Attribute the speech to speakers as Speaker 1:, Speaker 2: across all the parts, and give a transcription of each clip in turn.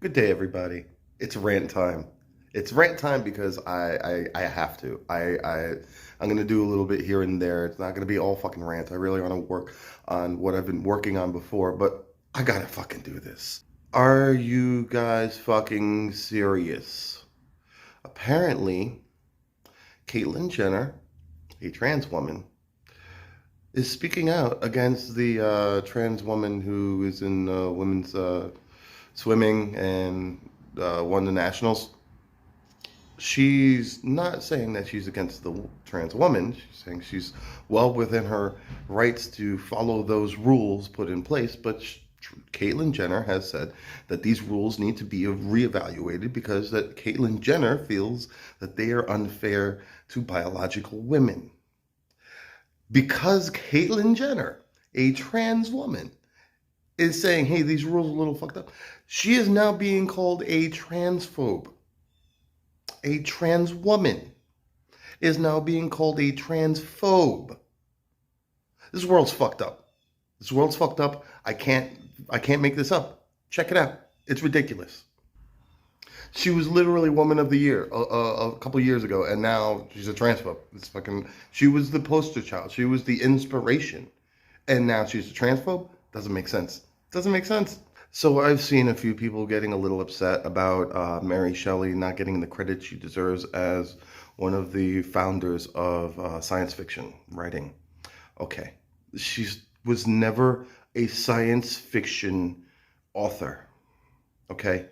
Speaker 1: Good day, everybody. It's rant time. It's rant time because I have to. I'm gonna do a little bit here and there. It's not gonna be all fucking rant. I really want to work on what I've been working on before, but I gotta fucking do this. Are you guys fucking serious? Apparently, Caitlyn Jenner, a trans woman, is speaking out against the trans woman who is in women's swimming and won the nationals. She's not saying that she's against the trans woman. She's saying she's well within her rights to follow those rules put in place. But Caitlyn Jenner has said that these rules need to be reevaluated because that Caitlyn Jenner feels that they are unfair to biological women. Because Caitlyn Jenner, a trans woman, is saying, hey, these rules are a little fucked up, she is now being called a transphobe. A trans woman is now being called a transphobe. This world's fucked up. This world's fucked up. I can't make this up. Check it out. It's ridiculous. She was literally Woman of the Year a couple years ago, and now she's a transphobe. It's fucking. She was the poster child. She was the inspiration, and now she's a transphobe. Doesn't make sense. Doesn't make sense. So I've seen a few people getting a little upset about Mary Shelley not getting the credit she deserves as one of the founders of science fiction writing. Okay, she was never a science fiction author. Okay,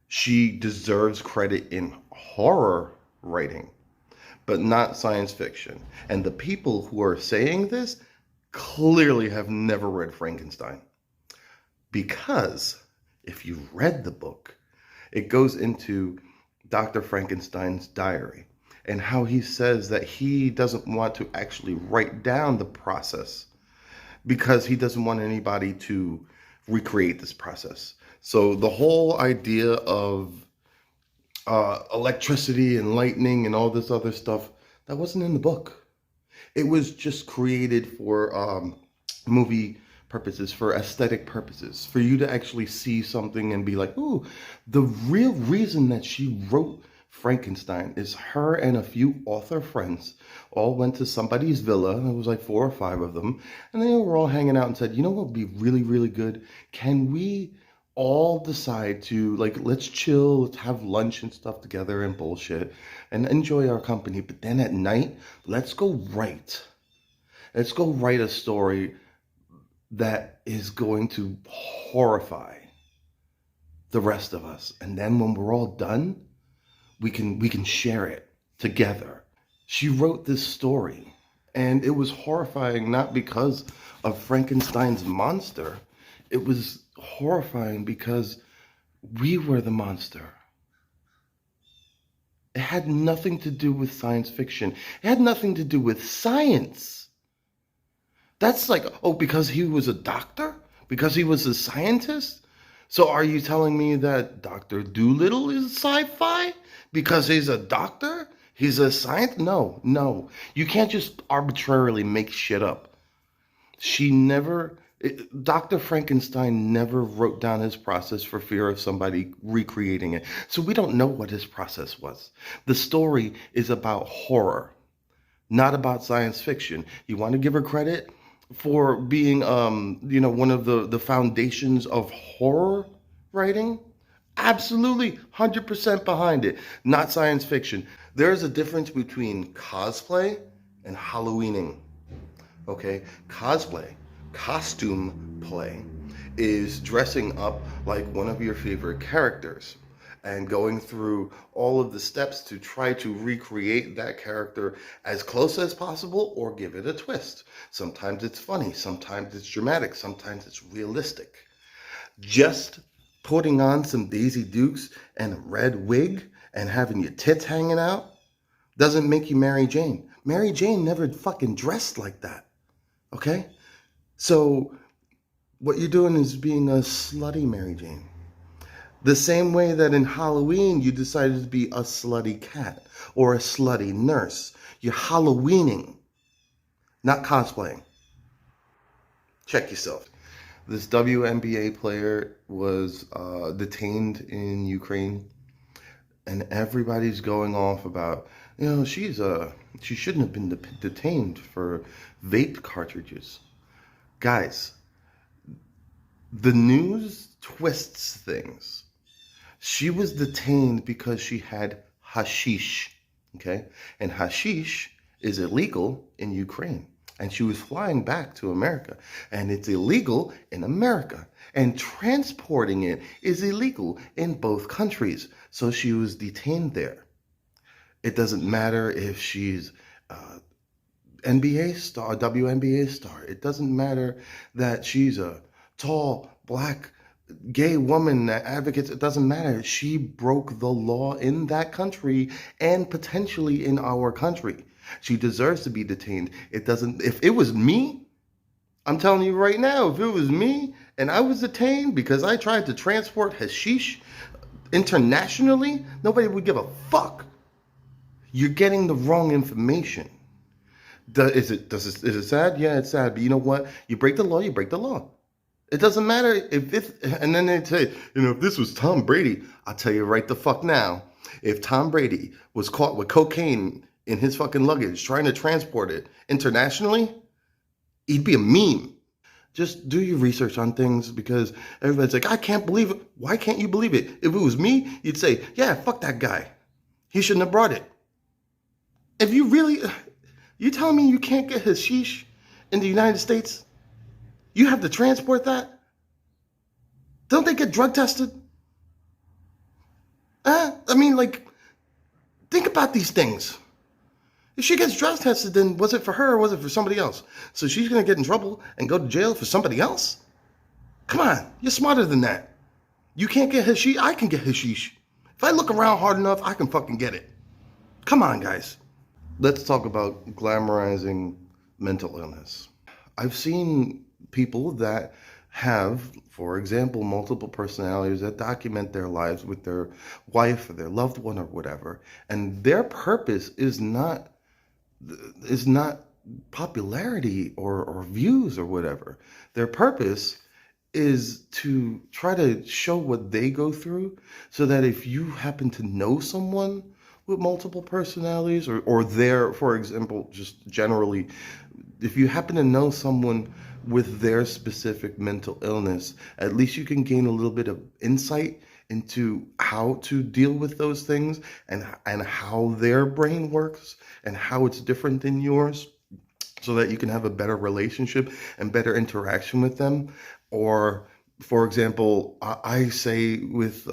Speaker 1: she deserves credit in horror writing, but not science fiction. And the people who are saying this clearly have never read Frankenstein. Because if you read the book, it goes into Dr. Frankenstein's diary and how he says that he doesn't want to actually write down the process because he doesn't want anybody to recreate this process. So the whole idea of electricity and lightning and all this other stuff, that wasn't in the book. It was just created for movie purposes, for aesthetic purposes, for you to actually see something and be like, ooh, the real reason that she wrote Frankenstein is her and a few author friends all went to somebody's villa. It was like 4 or 5 of them. And they were all hanging out and said, you know what would be really, really good? Can we all decide to, like, let's chill, let's have lunch and stuff together and bullshit and enjoy our company. But then at night, let's go write. Let's go write a story that is going to horrify the rest of us. And then when we're all done, we can share it together. She wrote this story, and it was horrifying not because of Frankenstein's monster. It was horrifying because we were the monster. It had nothing to do with science fiction. It had nothing to do with science. That's like, oh, because he was a doctor? Because he was a scientist? So are you telling me that Dr. Doolittle is sci-fi? Because he's a doctor? He's a scientist? No, no. You can't just arbitrarily make shit up. She never, Dr. Frankenstein never wrote down his process for fear of somebody recreating it. So we don't know what his process was. The story is about horror, not about science fiction. You want to give her credit for being, one of the foundations of horror writing? Absolutely, 100% behind it. Not science fiction. There's a difference between cosplay and Halloweening. Okay, cosplay, costume play, is dressing up like one of your favorite characters and going through all of the steps to try to recreate that character as close as possible or give it a twist. Sometimes it's funny, sometimes it's dramatic, sometimes it's realistic. Just putting on some Daisy Dukes and a red wig and having your tits hanging out doesn't make you Mary Jane. Mary Jane never fucking dressed like that. Okay? So what you're doing is being a slutty Mary Jane. The same way that in Halloween you decided to be a slutty cat or a slutty nurse. You're Halloweening, not cosplaying. Check yourself. This WNBA player was detained in Ukraine, and everybody's going off about, she shouldn't have been detained for vape cartridges. Guys, the news twists things. She was detained because she had hashish, okay? And hashish is illegal in Ukraine. And she was flying back to America. And it's illegal in America. And transporting it is illegal in both countries. So she was detained there. It doesn't matter if she's NBA star, WNBA star. It doesn't matter that she's a tall, black, gay woman that advocates. It doesn't matter. She broke the law in that country and potentially in our country. She deserves to be detained. It doesn't, if it was me, I'm telling you right now, if it was me and I was detained because I tried to transport hashish internationally, nobody would give a fuck. You're getting the wrong information. Is it sad? Yeah, it's sad. But you know what? You break the law, you break the law. It doesn't matter if this, and then they say, if this was Tom Brady, I'll tell you right the fuck now. If Tom Brady was caught with cocaine in his fucking luggage trying to transport it internationally, he'd be a meme. Just do your research on things, because everybody's like, I can't believe it. Why can't you believe it? If it was me, you'd say, yeah, fuck that guy. He shouldn't have brought it. If you really, you telling me you can't get hashish in the United States? You have to transport that? Don't they get drug tested? Think about these things. If she gets drug tested, then was it for her or was it for somebody else? So she's going to get in trouble and go to jail for somebody else? Come on, you're smarter than that. You can't get hashish, I can get hashish. If I look around hard enough, I can fucking get it. Come on, guys. Let's talk about glamorizing mental illness. I've seen people that have, for example, multiple personalities that document their lives with their wife or their loved one or whatever, and their purpose is not popularity or views or whatever. Their purpose is to try to show what they go through, so that if you happen to know someone with multiple personalities, or their, for example, just generally, if you happen to know someone with their specific mental illness, at least you can gain a little bit of insight into how to deal with those things, and how their brain works and how it's different than yours, so that you can have a better relationship and better interaction with them. Or, for example, I say with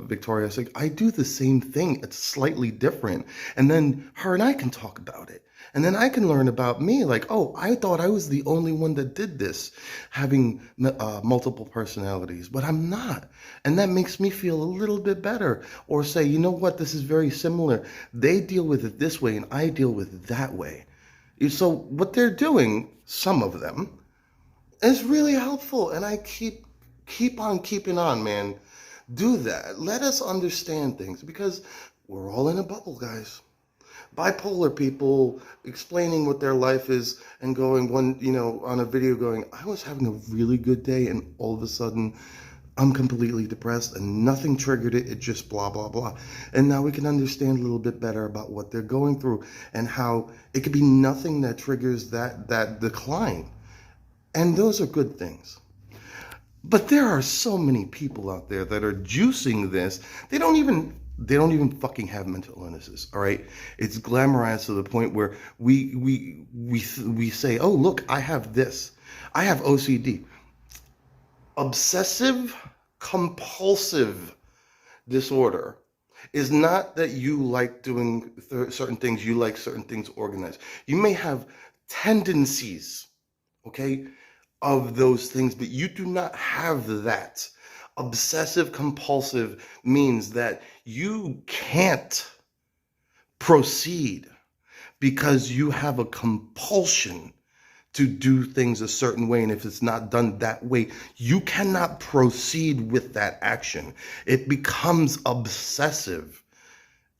Speaker 1: Victoria, I say, I do the same thing. It's slightly different. And then her and I can talk about it. And then I can learn about me. Like, oh, I thought I was the only one that did this, having multiple personalities, but I'm not. And that makes me feel a little bit better. Or say, you know what, this is very similar. They deal with it this way and I deal with it that way. So what they're doing, some of them, is really helpful. And I keep on keeping on, man. Do that. Let us understand things, because we're all in a bubble, guys. Bipolar people explaining what their life is and going on a video going, I was having a really good day and all of a sudden I'm completely depressed and nothing triggered it. It just blah, blah, blah. And now we can understand a little bit better about what they're going through and how it could be nothing that triggers that decline. And those are good things. But there are so many people out there that are juicing this. They don't even fucking have mental illnesses, all right? It's glamorized to the point where we say, oh, look, I have this. I have OCD. Obsessive compulsive disorder is not that you like doing certain things, you like certain things organized. You may have tendencies, okay, of those things, but you do not have that. Obsessive compulsive means that you can't proceed because you have a compulsion to do things a certain way, and if it's not done that way, you cannot proceed with that action. It becomes obsessive.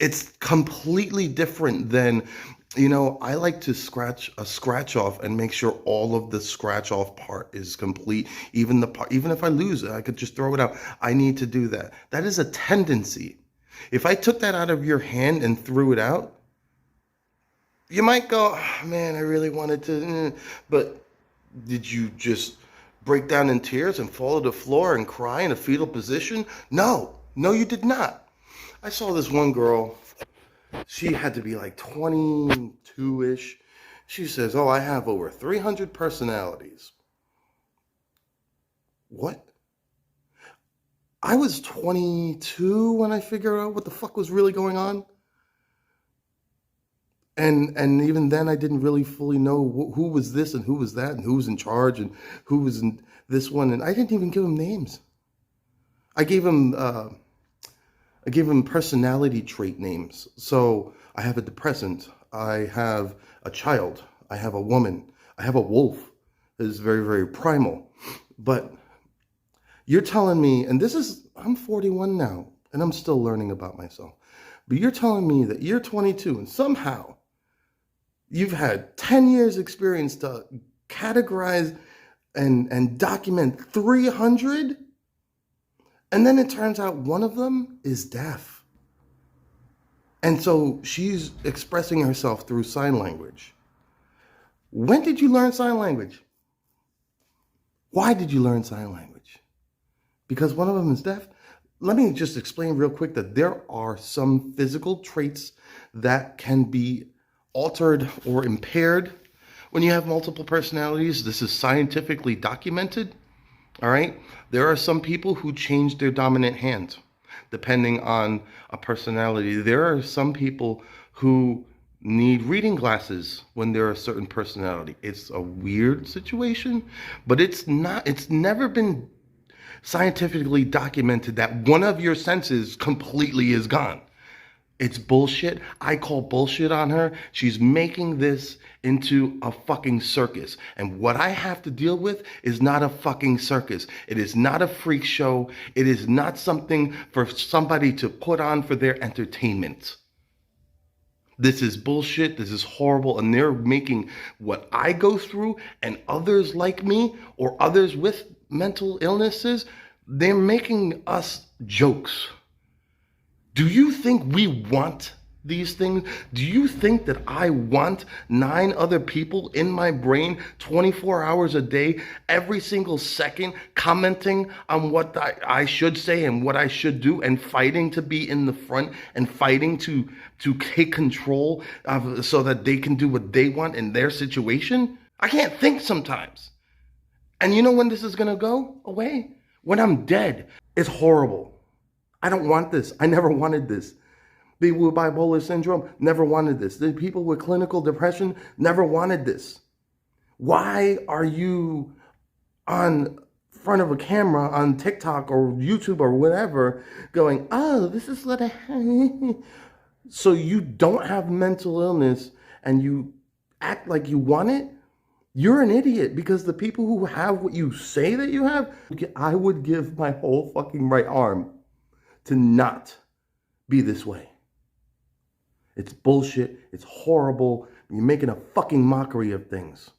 Speaker 1: It's completely different than, you know, I like to scratch a scratch off and make sure all of the scratch off part is complete. Even the part, even if I lose it, I could just throw it out. I need to do that. That is a tendency. If I took that out of your hand and threw it out, you might go, "Oh, man, I really wanted to," but did you just break down in tears and fall to the floor and cry in a fetal position? No, no, you did not. I saw this one girl. She had to be like 22-ish. She says, "Oh, I have over 300 personalities." What? I was 22 when I figured out what the fuck was really going on. And even then, I didn't really fully know who was this and who was that and who was in charge and who was in this one. And I didn't even give them names. I gave them personality trait names. So I have a depressant. I have a child. I have a woman. I have a wolf that is very, very primal. But you're telling me, and I'm 41 now, and I'm still learning about myself. But you're telling me that you're 22 and somehow you've had 10 years experience to categorize and document 300? And then it turns out one of them is deaf. And so she's expressing herself through sign language. When did you learn sign language? Why did you learn sign language? Because one of them is deaf? Let me just explain real quick that there are some physical traits that can be altered or impaired when you have multiple personalities. This is scientifically documented. All right. There are some people who change their dominant hand depending on a personality. There are some people who need reading glasses when they're a certain personality. It's a weird situation, but it's never been scientifically documented that one of your senses completely is gone. It's bullshit. I call bullshit on her. She's making this into a fucking circus. And what I have to deal with is not a fucking circus. It is not a freak show. It is not something for somebody to put on for their entertainment. This is bullshit. This is horrible. And they're making what I go through and others like me or others with mental illnesses, they're making us jokes. Do you think we want these things? Do you think that I want 9 other people in my brain 24 hours a day, every single second, commenting on what I should say and what I should do and fighting to be in the front and fighting to take control so that they can do what they want in their situation? I can't think sometimes. And you know when this is going to go away? When I'm dead. It's horrible. I don't want this. I never wanted this. People with bipolar syndrome never wanted this. The people with clinical depression never wanted this. Why are you on front of a camera on TikTok or YouTube or whatever going, "Oh, this is what I..." So you don't have mental illness and you act like you want it? You're an idiot, because the people who have what you say that you have, I would give my whole fucking right arm to not be this way. It's bullshit. It's horrible. You're making a fucking mockery of things.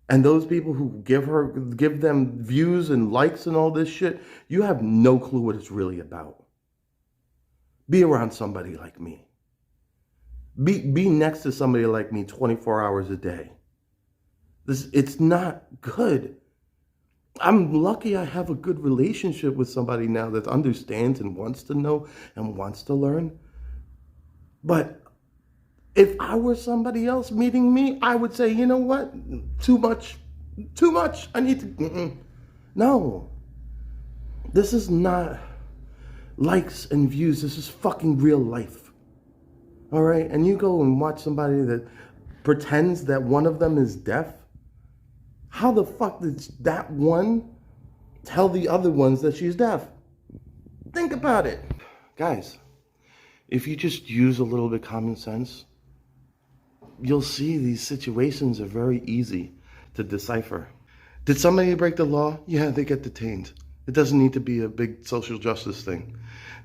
Speaker 1: And those people who give them views and likes and all this shit, you have no clue what it's really about. Be around somebody like me. Be next to somebody like me 24 hours a day. It's not good. I'm lucky I have a good relationship with somebody now that understands and wants to know and wants to learn. But if I were somebody else meeting me, I would say, you know what? Too much. I need to... No. This is not likes and views. This is fucking real life. All right? And you go and watch somebody that pretends that one of them is deaf. How the fuck did that one tell the other ones that she's deaf? Think about it. Guys, if you just use a little bit of common sense, you'll see these situations are very easy to decipher. Did somebody break the law? Yeah, they get detained. It doesn't need to be a big social justice thing.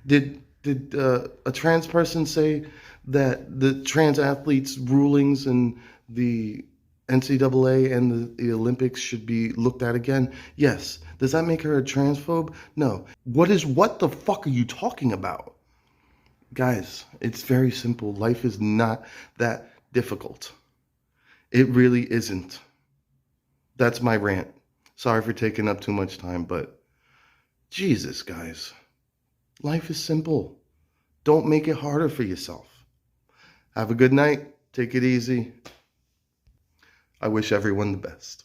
Speaker 1: Did Did a trans person say that the trans athletes' rulings in the NCAA and the Olympics should be looked at again? Yes. Does that make her a transphobe? No. What the fuck are you talking about? Guys, it's very simple. Life is not that difficult. It really isn't. That's my rant. Sorry for taking up too much time, but Jesus, guys. Life is simple. Don't make it harder for yourself. Have a good night. Take it easy. I wish everyone the best.